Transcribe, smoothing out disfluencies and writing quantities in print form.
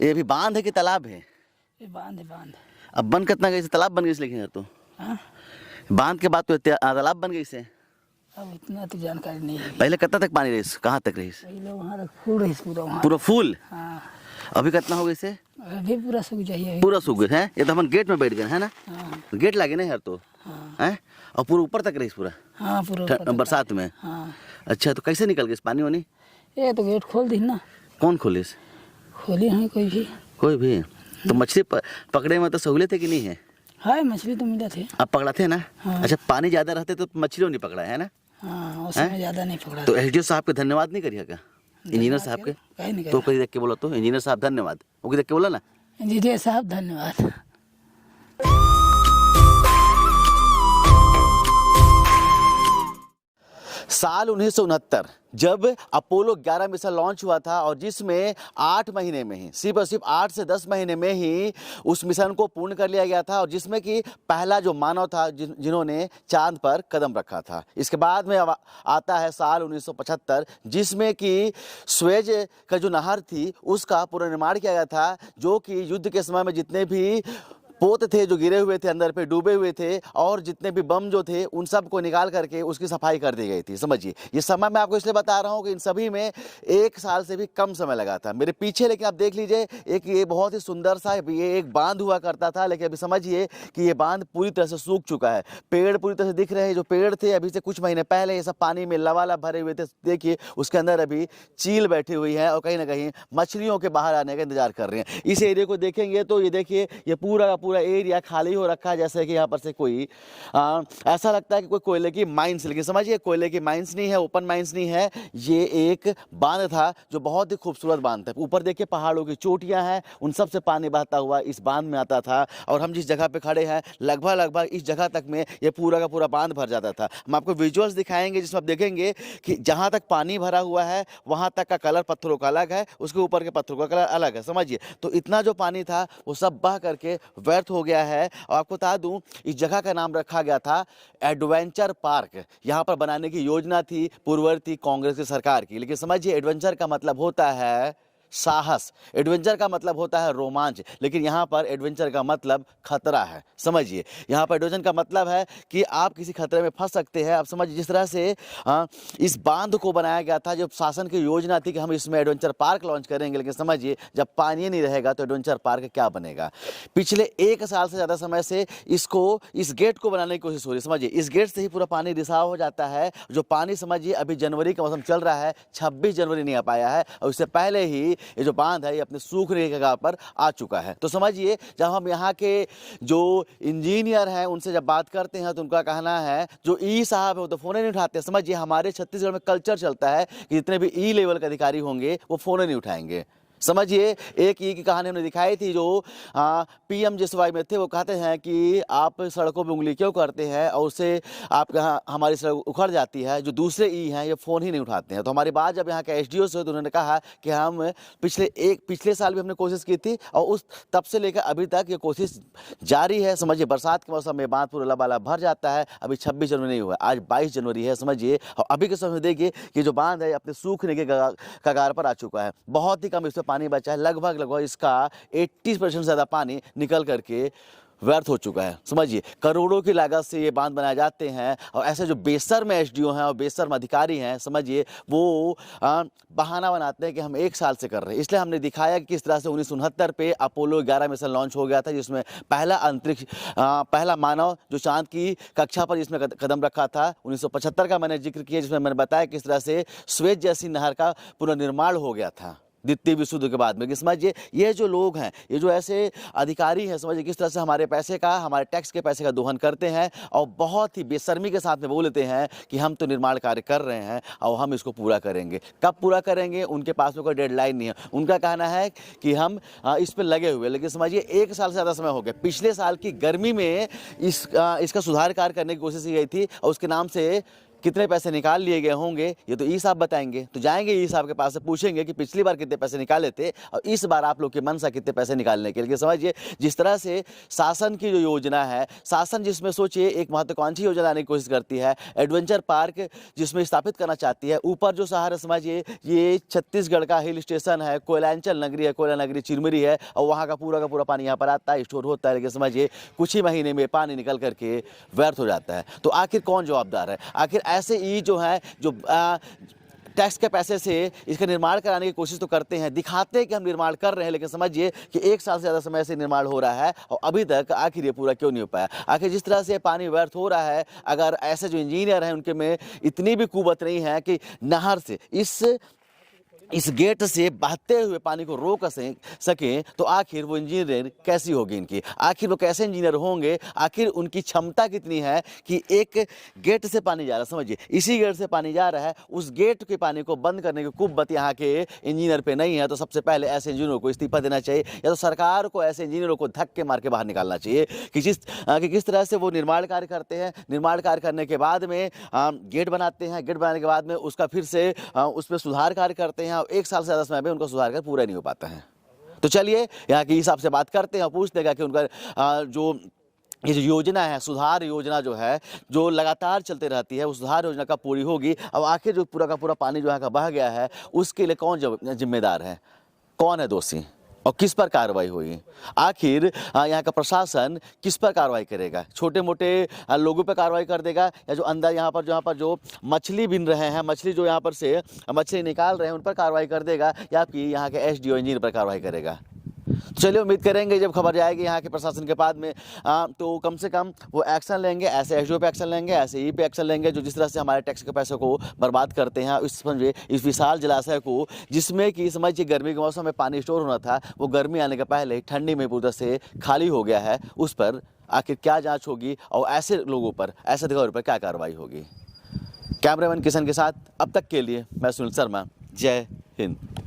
ये अभी बांध है कि तालाब है? ये बांध है, बांध। अब बन कितना गई से? तालाब बन गई से, लेकिन तो हाँ, बांध के बाद तो तालाब बन गई से। अब इतना तो जानकारी नहीं है। पहले कितना तक पानी रही, कहाँ तक रही? पहले वहाँ तक फूल रही पूरा, वहाँ पूरा फूल। हाँ, अभी कितना हो गई से? अभी पूरा सूख जाइए। पूरा सूख गए हैं। ये तो हम गेट में बैठ गए है ना। हाँ, गेट लगे ना यार तो हाँ, है। और पूरा ऊपर तक रही पूरा हाँ, पूरा ऊपर तक। बरसात में। हाँ, अच्छा, तो कैसे निकल गए इस पानी वानी? ये तो गेट खोल दी ना। कौन खोले? खोली है कोई भी? कोई भी। तो मछली पकड़े में तो सहूलियत है कि नहीं है? हाँ, मछली तो मिला थे। अब पकड़ा थे ना। हाँ। अच्छा, पानी ज्यादा रहते तो मछलियों नहीं पकड़ा है ना। हाँ, उसमें ज़्यादा नहीं पकड़ा। तो एसडीओ साहब के धन्यवाद नहीं करिएगा, इंजीनियर साहब के? कहीं नहीं तो कहीं देख के बोला, तो इंजीनियर साहब धन्यवाद, वो देख के बोला ना। इंजीनियर साहब धन्यवाद। साल 1969 जब अपोलो 11 मिशन लॉन्च हुआ था और जिसमें 8 महीने में ही, सिर्फ और सिर्फ 8 से 10 महीने में ही उस मिशन को पूर्ण कर लिया गया था, और जिसमें कि पहला जो मानव था जिन्होंने चांद पर कदम रखा था। इसके बाद में आता है साल 1975 जिसमें कि स्वेज का जो नहर थी उसका पुनर्निर्माण किया गया था, जो कि युद्ध के समय में जितने भी पोत थे जो गिरे हुए थे, अंदर पे डूबे हुए थे, और जितने भी बम जो थे उन सब को निकाल करके उसकी सफाई कर दी गई थी। समझिए, ये समय मैं आपको इसलिए बता रहा हूँ कि इन सभी में 1 साल से भी कम समय लगा था मेरे पीछे। लेकिन आप देख लीजिए, एक ये बहुत ही सुंदर सा ये एक बांध हुआ करता था, लेकिन अभी समझिए कि ये बांध पूरी तरह से सूख चुका है। पेड़ पूरी तरह से दिख रहे हैं, जो पेड़ थे अभी से कुछ महीने पहले ये सब पानी में लबालब भरे हुए थे। देखिए उसके अंदर अभी चील बैठी हुई है और कहीं ना कहीं मछलियों के बाहर आने का इंतजार कर रहे हैं। इस एरिया को देखेंगे तो ये देखिए, ये पूरा का पूरा एरिया खाली हो रखा है, जैसे कि यहाँ पर से कोई ऐसा लगता है कि कोई कोयले की माइंस, लेकिन समझिए कोयले की माइंस नहीं है, ओपन माइंस नहीं है, ये एक बांध था जो बहुत ही खूबसूरत बांध था। ऊपर देखिए पहाड़ों की चोटियां हैं, उन सब से पानी बहता हुआ इस बांध में आता था, और हम जिस जगह पे खड़े हैं लगभग इस जगह तक में ये पूरा का पूरा बांध भर जाता था। हम आपको विजुअल्स दिखाएंगे जिसमें आप देखेंगे कि जहाँ तक पानी भरा हुआ है वहाँ तक का कलर पत्थरों का अलग है, उसके ऊपर के पत्थरों का कलर अलग है। समझिए, तो इतना जो पानी था वो सब बह करके व्यर्थ हो गया है। और आपको बता दूं, इस जगह का नाम रखा गया था एडवेंचर पार्क। यहां पर बनाने की योजना थी पूर्ववर्ती कांग्रेस की सरकार की, लेकिन समझिए एडवेंचर का मतलब होता है साहस, एडवेंचर का मतलब होता है रोमांच, लेकिन यहाँ पर एडवेंचर का मतलब खतरा है। समझिए, यहाँ पर एडवेंचर का मतलब है कि आप किसी खतरे में फंस सकते हैं। आप समझिए, जिस तरह से इस बांध को बनाया गया था, जब शासन की योजना थी कि हम इसमें एडवेंचर पार्क लॉन्च करेंगे, लेकिन समझिए जब पानी नहीं रहेगा तो एडवेंचर पार्क क्या बनेगा। पिछले 1 साल से ज़्यादा समय से इस गेट को बनाने की कोशिश हो रही है। समझिए, इस गेट से ही पूरा पानी रिसाव हो जाता है, जो पानी समझिए अभी जनवरी का मौसम चल रहा है, 26 जनवरी नहीं आ पाया है, और इससे पहले ही ये जो बांध है ये अपने सूखने के कगार पर आ चुका है। तो समझिए, जब हम यहाँ के जो इंजीनियर हैं उनसे जब बात करते हैं तो उनका कहना है, जो ई साहब है वो तो फ़ोन नहीं उठाते। समझिए, हमारे छत्तीसगढ़ में कल्चर चलता है कि जितने भी ई लेवल के अधिकारी होंगे वो फ़ोन नहीं उठाएंगे। समझिए, एक ई की कहानी हमने दिखाई थी, जो पीएमजेएसवाई में थे। वो कहते हैं कि आप सड़कों पर उंगली क्यों करते हैं, और उससे आप हमारी सड़क उखड़ जाती है। जो दूसरे ई हैं ये फ़ोन ही नहीं उठाते हैं। तो हमारी बात जब यहाँ के एसडीओ से हुई तो उन्होंने कहा कि हम पिछले साल भी हमने कोशिश की थी, और तब से लेकर अभी तक ये कोशिश जारी है। समझिए, बरसात के मौसम में बांध पूरा लबालब भर जाता है। अभी 26 जनवरी नहीं हुआ, आज 22 जनवरी है। समझिए, और अभी के समय में देखिए कि जो बांध है अपने सूखने के कगार पर आ चुका है। बहुत ही कम इसमें पानी बचा है, लगभग इसका 80% से ज़्यादा पानी निकल करके व्यर्थ हो चुका है। समझिए, करोड़ों की लागत से ये बांध बनाए जाते हैं, और ऐसे जो बेशर्म एसडीओ हैं और बेशर्म अधिकारी हैं, समझिए वो बहाना बनाते हैं कि हम 1 साल से कर रहे हैं। इसलिए हमने दिखाया कि किस तरह से 1969 पे अपोलो 11 मिशन लॉन्च हो गया था, जिसमें पहला मानव जो चांद की कक्षा पर जिसमें कदम रखा था। 1975 का मैंने जिक्र किया, जिसमें मैंने बताया किस तरह से स्वेज जैसी नहर का पुनर्निर्माण हो गया था द्वितीय विश्व युद्ध के बाद में। कि समझिए, ये जो लोग हैं, ये जो ऐसे अधिकारी हैं, समझिए किस तरह से हमारे पैसे का, हमारे टैक्स के पैसे का दोहन करते हैं, और बहुत ही बेशर्मी के साथ में बोलते हैं कि हम तो निर्माण कार्य कर रहे हैं और हम इसको पूरा करेंगे। कब पूरा करेंगे, उनके पास में कोई डेडलाइन नहीं है। उनका कहना है कि हम इस पर लगे हुए, लेकिन समझिए 1 साल से ज़्यादा समय हो गया। पिछले साल की गर्मी में इसका सुधार कार्य करने की कोशिश की गई थी, और उसके नाम से कितने पैसे निकाल लिए गए होंगे ये तो ई साहब बताएंगे। तो जाएंगे ई साहब के पास से पूछेंगे कि पिछली बार कितने पैसे निकाले थे और इस बार आप लोग की मनसा कितने पैसे निकालने के लिए। समझिए जिस तरह से शासन की जो योजना है, शासन जिसमें सोचिए एक महत्वाकांक्षी योजना लाने की कोशिश करती है, एडवेंचर पार्क जिसमें स्थापित करना चाहती है। ऊपर जो शहर है समझिए ये छत्तीसगढ़ का हिल स्टेशन है, कोयलांचल नगरी है, कोयला नगरी चिरमिरी है और वहाँ का पूरा पानी यहाँ पर आता है, स्टोर होता है, लेकिन समझिए कुछ ही महीने में पानी निकल करके व्यर्थ हो जाता है। तो आखिर कौन जवाबदार है? आखिर ऐसे ई जो है जो टैक्स के पैसे से इसका निर्माण कराने की कोशिश तो करते हैं, दिखाते हैं कि हम निर्माण कर रहे हैं, लेकिन समझिए कि 1 साल से ज़्यादा समय से निर्माण हो रहा है और अभी तक आखिर ये पूरा क्यों नहीं हो पाया। आखिर जिस तरह से पानी व्यर्थ हो रहा है, अगर ऐसे जो इंजीनियर हैं उनके में इतनी भी कुवत नहीं है कि नहर से इस गेट से बहते हुए पानी को रोक सकें, तो आखिर वो इंजीनियर कैसी होगी इनकी? आखिर वो कैसे इंजीनियर होंगे? आखिर उनकी क्षमता कितनी है कि एक गेट से पानी जा रहा है, समझिए इसी गेट से पानी जा रहा है, उस गेट के पानी को बंद करने की कुव्वत यहाँ के इंजीनियर पे नहीं है। तो सबसे पहले ऐसे इंजीनियरों को इस्तीफा देना चाहिए या तो सरकार को ऐसे इंजीनियरों को धक्के मार के बाहर निकालना चाहिए कि किस तरह से वो निर्माण कार्य करते हैं। निर्माण कार्य करने के बाद में गेट बनाते हैं, गेट बनाने के बाद में उसका फिर से उस पर सुधार कार्य करते हैं और 1 साल से ज़्यादा समय में उनका सुधार कार्य पूरा नहीं हो पाता है। तो चलिए यहाँ के हिसाब से बात करते हैं और पूछते हैं कि उनका ये जो योजना है, सुधार योजना जो है, जो लगातार चलते रहती है, उस सुधार योजना कब पूरी होगी और आखिर जो पूरा का पूरा पानी जो यहाँ का बह गया है उसके लिए कौन जिम्मेदार है, कौन है दोषी और किस पर कार्रवाई होगी? आखिर यहाँ का प्रशासन किस पर कार्रवाई करेगा? छोटे मोटे लोगों पर कार्रवाई कर देगा या जो अंदर यहाँ पर जो मछली बिन रहे हैं, मछली जो यहाँ पर से मछली निकाल रहे हैं उन पर कार्रवाई कर देगा या कि यहाँ के एसडीओ इंजीनियर पर कार्रवाई करेगा? चलिए उम्मीद करेंगे जब खबर जाएगी यहाँ के प्रशासन के बाद में तो कम से कम वो एक्शन लेंगे, ऐसे एसडीओ पे एक्शन लेंगे, ऐसे ई पे एक्शन लेंगे जो जिस तरह से हमारे टैक्स के पैसों को बर्बाद करते हैं। इस विशाल जलाशय को जिसमें कि समझिए गर्मी के मौसम में पानी स्टोर होना था, वो गर्मी आने के पहले ठंडी में पूरी तरह से खाली हो गया है। उस पर आखिर क्या जाँच होगी और ऐसे लोगों पर, ऐसे अधिकारियों पर क्या कार्रवाई होगी? कैमरामैन किशन के साथ अब तक के लिए मैं सुनील शर्मा, जय हिंद।